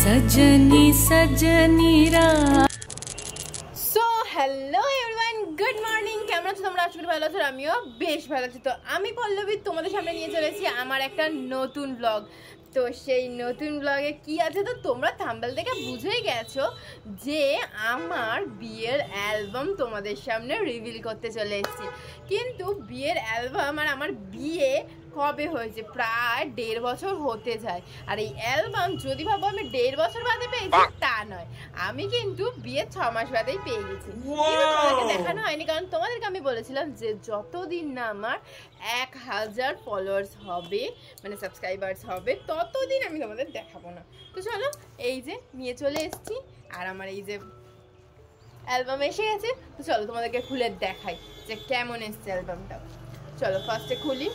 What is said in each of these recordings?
सजनी सजनी so hello everyone, good morning. কেমন আছো তোমরা? আশা করি ভালো আছো, আমিও বেশ ভালো আছি। তো আমি পল্লবী তোমাদের সামনে নিয়ে চলে এসেছি আমার একটা নতুন ব্লগ। তো সেই নতুন ব্লগে কি আছে তো তোমরা থাম্বনেল থেকে বুঝেই গেছো যে আমার বিয়ের অ্যালবাম তোমাদের সামনে রিভিল করতে চলে এসেছি। কিন্তু বিয়ের অ্যালবাম আর আমার বিয়ে কবে হয়েছে, প্রায় 1.5 বছর হতে যায়। আর এই অ্যালবাম যদি ভাবো আমি 1.5 বছর বাদে পেয়েছি, তা নয়, আমি কিন্তু বিয়ের 6 মাস বাদেই পেয়ে গেছি। কিন্তু তোমাদেরকে দেখানো হয়নি, কারণ তোমাদেরকে আমি বলেছিলাম যে যতদিন না আমার 1000 ফলোয়ার্স হবে, মানে সাবস্ক্রাইবার্স হবে, ততদিন আমি তোমাদের দেখাবো না। তো চলো, এই যে নিয়ে চলে এসেছি, আর আমার এই যে অ্যালবাম এসে গেছে। তো চলো তোমাদেরকে খুলে দেখাই যে কেমন এসছে অ্যালবামটা। চলো ফার্স্টে খুলি।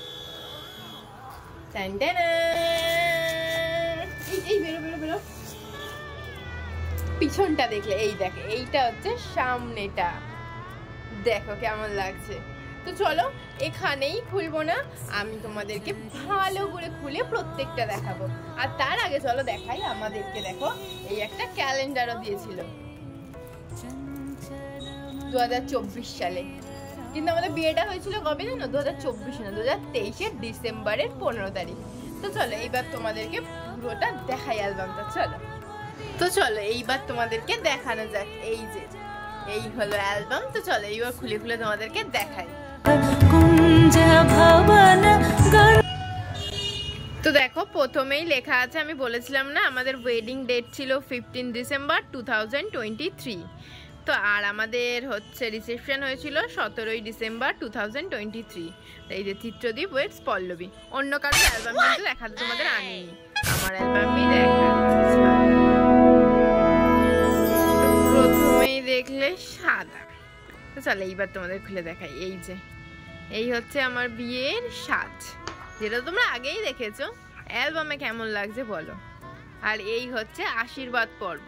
এই বেরো বেরো বেরো, পিছনটা দেখলে এই দেখে, এইটা হচ্ছে সামনেটা, দেখো কেমন লাগছে। তো চলো এখানেই খুলবো না, আমি তোমাদেরকে ভালো করে খুলে প্রত্যেকটা দেখাবো। আর তার আগে চলো দেখাই আমাদেরকে, দেখো এই একটা ক্যালেন্ডারও দিয়েছিল 2024 সালে। কিন্তু আমাদের বিয়েটা হয়েছিল কবে জানো? 2024 না, 2023 ডিসেম্বরের 15 তারিখ। তো চলো এইবার তোমাদেরকে পুরোটা দেখাই অ্যালবামটা। চলো, তো চলো এইবার তোমাদেরকে দেখানো যাক। এই যে এই হলো অ্যালবাম। তো চলো এইবার খুলে খুলে তোমাদেরকে দেখাই। তো দেখো প্রথমেই লেখা আছে, আমি বলেছিলাম না আমাদের ওয়েডিং ডেট ছিল 15 ডিসেম্বর 2023। তো আর আমাদের হচ্ছে রিসেপশন হয়েছিল 17 ডিসেম্বর 2023। এই যে চিত্রদীপ ওয়েটস পল্লবী। অন্য কারো অ্যালবাম কিন্তু দেখাতে তোমাদের আনিনি, আমার অ্যালবামই দেখা। প্রথমেই দেখলে সাদা। তো চলো এইবার তোমাদের খুলে দেখাই। এই যে এই হচ্ছে আমার বিয়ের সাজ, যেটা তোমরা আগেই দেখেছো। অ্যালবামে কেমন লাগছে বলো। আর এই হচ্ছে আশীর্বাদ পর্ব,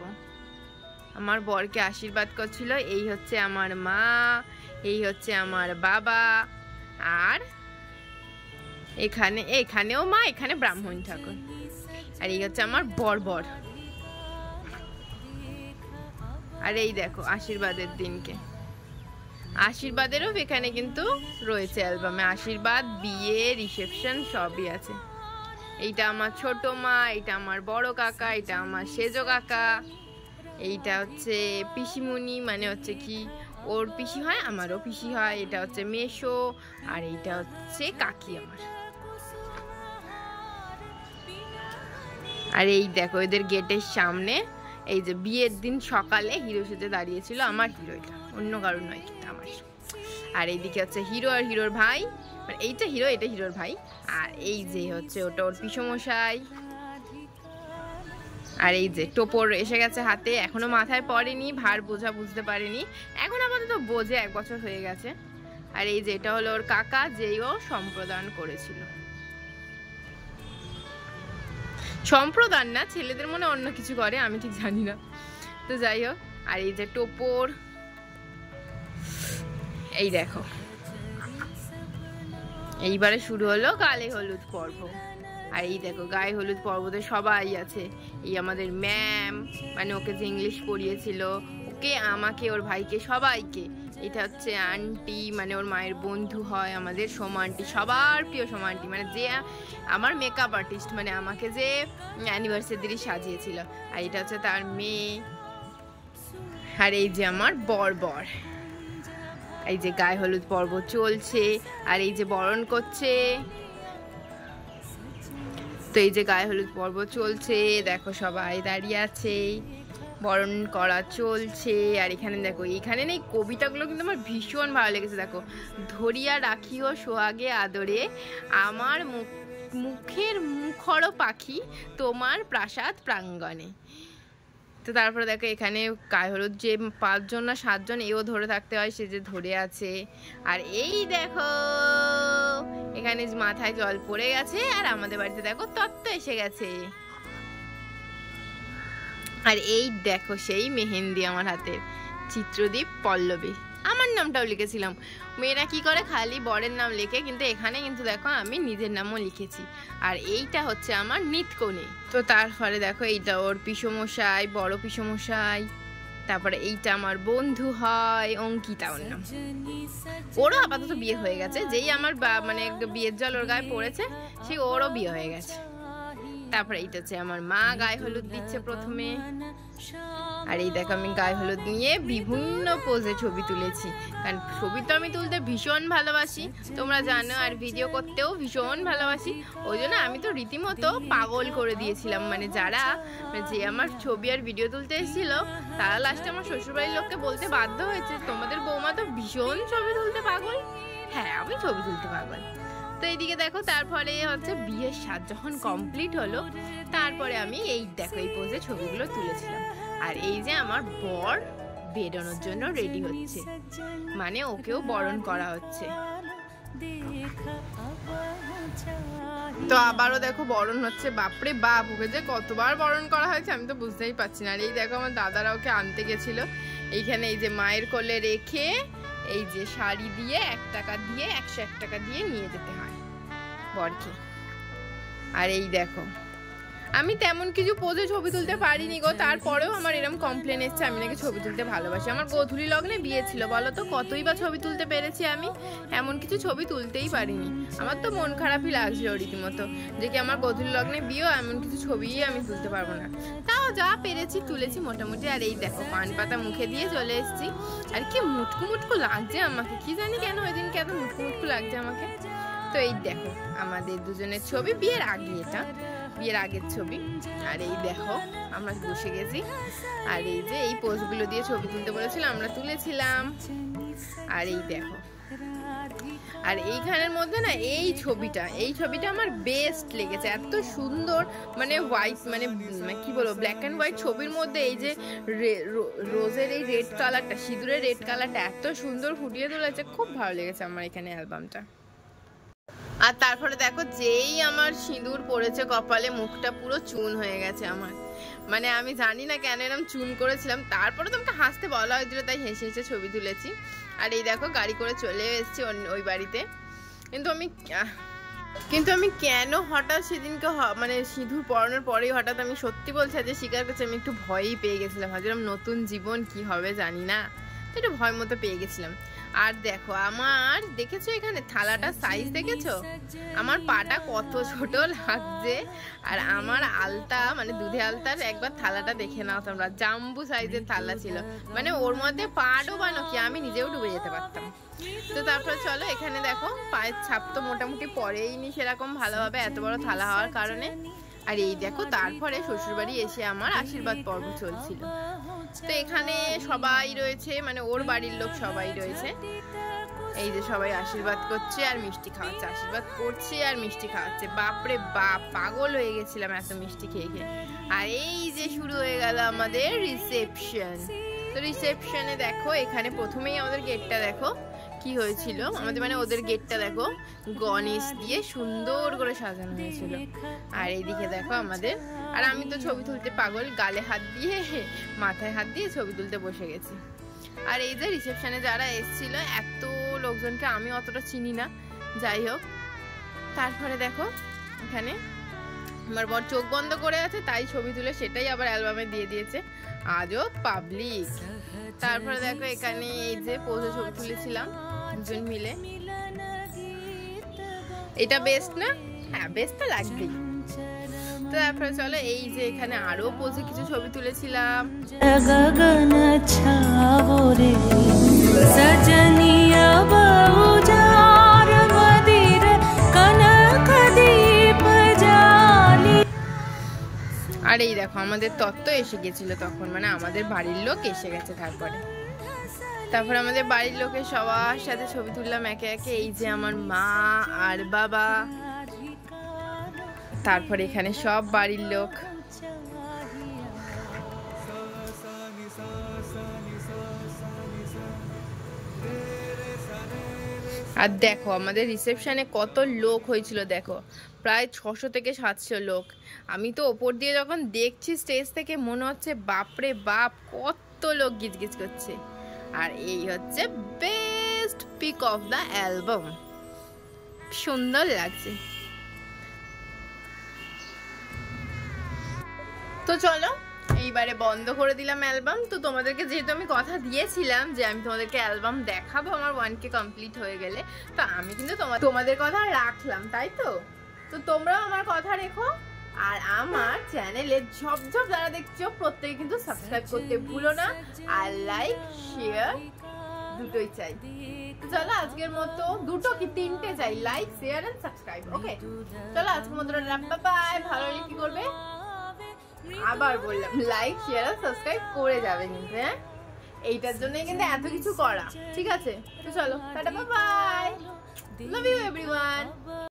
আমার বরকে আশীর্বাদ করছিল। এই হচ্ছে আমার মা, এই হচ্ছে আমার বাবা, আর এখানেও মা, এখানে ব্রাহ্মণ ঠাকুর। আর এই হচ্ছে আমার বর। আর এই দেখো আশীর্বাদের দিনকে, আশীর্বাদেরও এখানে কিন্তু রয়েছে অ্যালবামে। আশীর্বাদ, বিয়ে, রিসেপশন সবই আছে। এইটা আমার ছোট মা, এটা আমার বড় কাকা, এটা আমার সেজো কাকা, এইটা হচ্ছে পিসিমণি, মানে হচ্ছে কি ওর পিসি হয়, আমারও পিসি হয়। এটা হচ্ছে মেশো, আর এইটা হচ্ছে কাকি আমার। আর এই দেখো এদের গেটের সামনে, এই যে বিয়ের দিন সকালে হিরো সেজে দাঁড়িয়েছিল আমার হিরো, এটা অন্য কারণ নয় কিন্তু আমার। আর এইদিকে হচ্ছে হিরো আর হিরোর ভাই, মানে এইটা হিরো, এটা হিরোর ভাই। আর এই যে হচ্ছে ওটা ওর পিসমশাই। আর এই যে টোপর এসে গেছে হাতে, এখনো মাথায় পড়েনি, ভার বোঝা বুঝতে পারেনি, এখন আপাতত বোঝে, 1 বছর হয়ে গেছে। আর এই যে এটা হলো ওর কাকা, যেই ও সম্প্রদান করেছিল। সম্প্রদান না, ছেলেদের মনে অন্য কিছু করে, আমি ঠিক জানি না। তো যাই হোক, আর এই যে টোপর, এই দেখো এইবারে শুরু হলো গায়ে হলুদ পর্ব। আর এই দেখো গায়ে হলুদ পর্বতে সবাই আছে। এই আমাদের ম্যাম, মানে ওকে যে ইংলিশ পড়িয়েছিল, ওকে, আমাকে, ওর ভাইকে, সবাইকে। এটা হচ্ছে আন্টি, মানে ওর মায়ের বন্ধু হয় আমাদের, সোমা আন্টি, সবার প্রিয় সোমা আন্টি, মানে যে আমার মেকআপ আর্টিস্ট, মানে আমাকে যে অ্যানিভার্সারি সাজিয়েছিল। আর এটা হচ্ছে তার মেয়ে। আর এই যে আমার বর, এই যে গায়ে হলুদ পর্ব চলছে, আর এই যে বরণ করছে। তো এই যে গায়ে হলুদ পর্ব চলছে, দেখো সবাই দাঁড়িয়ে আছে, বরণ করা চলছে। আর এখানে দেখো, এইখানে না এই কবিতাগুলো কিন্তু আমার ভীষণ ভালো লেগেছে। দেখো, ধরিয়া রাখিও সোহাগে আদরে, আমার মুখের মুখর পাখি তোমার প্রাসাদ প্রাঙ্গণে। তো তারপরে দেখো এখানে গায়ে হলুদ যে 5 জন না 7 জন, এও ধরে থাকতে হয়, সে যে ধরে আছে। আর এই দেখো এখানে মাথায় জল পড়ে গেছে, আর আমাদের বাড়িতে দেখো তত্ত্ব এসে গেছে। আর এই দেখো সেই মেহেন্দি আমার হাতের, চিত্রদীপ পল্লবী। আমার নামটাও লিখেছিলাম। মেয়েরা কি করে খালি বরের নাম লেখে, কিন্তু এখানে কিন্তু দেখো আমি নিজের নামও লিখেছি। আর এইটা হচ্ছে আমার নিতকনে। তো তারপরে দেখো এইটা ওর পিসমশাই, বড় পিসমশাই। তারপরে এইটা আমার বন্ধু হয়, অঙ্কিতা ওর নাম। ওরও আপাতত বিয়ে হয়ে গেছে, যেই আমার মানে বিয়ের জল ওর গায়ে পড়েছে সেই ওরও বিয়ে হয়ে গেছে। তারপরে এইটা হচ্ছে আমার মা গায়ে হলুদ দিচ্ছে প্রথমে। আর এই দেখো আমি গায়ে হলুদ নিয়ে বিভিন্ন পোজে ছবি তুলেছি, কারণ ছবি তো আমি তুলতে ভীষণ ভালোবাসি, তোমরা জানো, আর ভিডিও করতেও ভীষণ ভালোবাসি। ওই জন্য আমি তো রীতিমতো পাগল করে দিয়েছিলাম, মানে যারা যে আমার ছবি আর ভিডিও তুলতে এসেছিল তারা লাস্টে আমার শ্বশুরবাড়ির লোককে বলতে বাধ্য হয়েছে, তোমাদের বৌমা তো ভীষণ ছবি তুলতে পাগল। হ্যাঁ, আমি ছবি তুলতে পাগল। তো এইদিকে দেখো তারপরে হচ্ছে বিয়ের সাজ যখন কমপ্লিট হলো, তারপরে আমি এই দেখো এই পোজে ছবিগুলো তুলেছিলাম। আর এই যে আমার বর বেরোনোর জন্য রেডি হচ্ছে, মানে ওকেও বরণ করা হচ্ছে। তো আবারও দেখো বরণ হচ্ছে। বাপরে বাপ, ওকে যে কতবার বরণ করা হয়েছে আমি তো বুঝতেই পারছি না। আর এই দেখো আমার দাদারা ওকে আনতে গেছিল, এইখানে এই যে মায়ের কোলে রেখে এই যে শাড়ি দিয়ে 1 টাকা দিয়ে 101 টাকা দিয়ে নিয়ে যেতে হয় বরকে। আর এই দেখো আমি তেমন কিছু পোজে ছবি তুলতে পারিনি গো, তারপরেও আমার এরকম কমপ্লেন এসছে আমি নাকি ছবি তুলতে ভালোবাসি। আমার গোধূলি লগ্নে বিয়ে ছিল, বলো তো কতই বা ছবি তুলতে পেরেছি আমি? এমন কিছু ছবি তুলতেই পারিনি। আমার তো মন খারাপই লাগছিল রীতিমতো, যে কি আমার গোধূলি লগ্নে বিয়েও এমন কিছু ছবিই আমি তুলতে পারবো না। তাও যা পেরেছি তুলেছি মোটামুটি। আর এই দেখো পান পাতা মুখে দিয়ে চলে এসেছি। আর কি মুটকু মুটকু লাগছে আমাকে, কি জানি কেন ওই দিনকে এত মুটকু মুটকু লাগছে আমাকে। তো এই দেখো আমাদের দুজনের ছবি, বিয়ের আগে, এটা বিয়ের আগের ছবি। আর এই দেখো আমরা বসে গেছি, আর এই যে এই পোজগুলো দিয়ে ছবি তুলতে বলেছিলাম আমরা তুলেছিলাম। আর এই দেখো, আর এইখানের মধ্যে না এই ছবিটা আমার বেস্ট লেগেছে, এত সুন্দর, মানে হোয়াইট, মানে কি বলবো, ব্ল্যাক অ্যান্ড হোয়াইট ছবির মধ্যে এই যে রোজের এই রেড কালারটা, সিঁদুরের রেড কালারটা এত সুন্দর ফুটিয়ে তুলেছে, খুব ভালো লেগেছে আমার এখানে অ্যালবামটা। আর তারপরে দেখো যেই আমার সিঁদুর পড়েছে কপালে, মুখটা পুরো চুন হয়ে গেছে আমার, মানে আমি জানি না কেন এরকম চুন করেছিলাম। তারপরে তোমাকে হাসতে বলা হয়েছিল তাই হেসে হেসে ছবি তুলেছি। আর এই দেখো গাড়ি করে চলে এসেছি ওই বাড়িতে। কিন্তু আমি কেন হঠাৎ সেদিনকে মানে সিঁদুর পরানোর পরেই হঠাৎ, আমি সত্যি বলছি যে স্বীকার করছি, আমি একটু ভয়ই পেয়ে গেছিলাম। ভাবছিলাম নতুন জীবন কি হবে জানি না, তো একটু ভয় মতো পেয়ে গেছিলাম। আর দেখো আমার দেখেছো এখানে থালাটা সাইজ দেখেছো, আমার পাটা কত ছোট লাগছে। আর আমার আলতা, মানে দুধে আলতার একবার থালাটা দেখে নাও তোমরা, জাম্বু সাইজের থালা ছিল, মানে ওর মধ্যে পা ডোবানো কি আমি নিজেও ডুবে যেতে পারতাম। তো তারপরে চলো এখানে দেখো পায়ের ছাপ তো মোটামুটি পরেইনি সেরকম ভালোভাবে, এত বড় থালা হওয়ার কারণে। আর এই দেখো তারপরে শ্বশুরবাড়ি এসে আমার আশীর্বাদ পর্ব চলছিল। তো এখানে সবাই রয়েছে, মানে ওর বাড়ির লোক সবাই রয়েছে। এই যে সবাই আশীর্বাদ করছে আর মিষ্টি খাওয়াচ্ছে, আশীর্বাদ করছে আর মিষ্টি খাওয়াচ্ছে। বাপরে বাপ, পাগল হয়ে গেছিলাম এত মিষ্টি খেয়ে খেয়ে। আর এই যে শুরু হয়ে গেল আমাদের রিসেপশন। তো রিসেপশনে দেখো এখানে প্রথমেই আমাদের গেটটা দেখো কি হয়েছিল, আমাদের মানে ওদের গেটটা দেখো গণেশ দিয়ে সুন্দর করে সাজানো হয়েছিল। আর এইদিকে দেখো আমাদের, আর আমি তো ছবি তুলতে পাগল, গালে হাত দিয়ে মাথায় হাত দিয়ে ছবি তুলতে বসে গেছি। আর এই যে রিসেপশনে যারা এসেছিল, এত লোকজনকে আমি অতটা চিনি না, যাই হোক। তারপরে দেখো এখানে আমার বর চোখ বন্ধ করে আছে, তাই ছবি তুলে সেটাই আবার অ্যালবামে দিয়ে দিয়েছে, আজও পাবলিক। তারপরে দেখো এখানে এই যে পোজে ছবি তুলেছিলাম দুজন মিলে, এটা বেস্ট না? হ্যাঁ বেস্ট তো লাগবেই। তো তারপরে চলো এই যে এখানে আরো পোজে কিছু ছবি তুলেছিলাম। আর এই দেখো আমাদের তত্ত্ব এসে গেছিল তখন, মানে আমাদের বাড়ির লোক এসে গেছে। তারপরে আমাদের বাড়ির লোকের সবার সাথে ছবি তুললাম একে একে। এই যে আমার মা আর বাবা, তারপরে এখানে সব বাড়ির লোক। আর দেখো আমাদের রিসেপশনে কত লোক হয়েছিল, দেখো প্রায় 600 থেকে 700 লোক। আমি তো ওপর দিয়ে যখন দেখছি স্টেজ থেকে মনে হচ্ছে বাপরে বাপ কত লোক গিজগিজ করছে। আর এই হচ্ছে best peak of the album. সুন্দর লাগছে। তো চলো এইবারে বন্ধ করে দিলাম অ্যালবাম। তো তোমাদেরকে যেহেতু আমি কথা দিয়েছিলাম যে আমি তোমাদেরকে অ্যালবাম দেখাবো আমার 1K কমপ্লিট হয়ে গেলে, তো আমি কিন্তু তোমাদের কথা রাখলাম, তাই তো? তো তোমরাও আমার কথা রেখো। আর আমার চ্যানেলে ঝপঝপ যারা দেখছো প্রত্যেকে কিন্তু সাবস্ক্রাইব করতে ভুলো না। আর লাইক শেয়ার দুটোই চাই। চলো আজকের মতো দুটো কি তিনটে চাই, লাইক শেয়ার এন্ড সাবস্ক্রাইব। ওকে চলো আজকের মতো বাই। ভালো লাগলে কি করবে? আবার বললাম লাইক শেয়ার আর সাবস্ক্রাইব করে যাবে কিন্তু। হ্যাঁ, এইটার জন্যই কিন্তু এত কিছু করা, ঠিক আছে? তো চলো tata bye, love you everyone.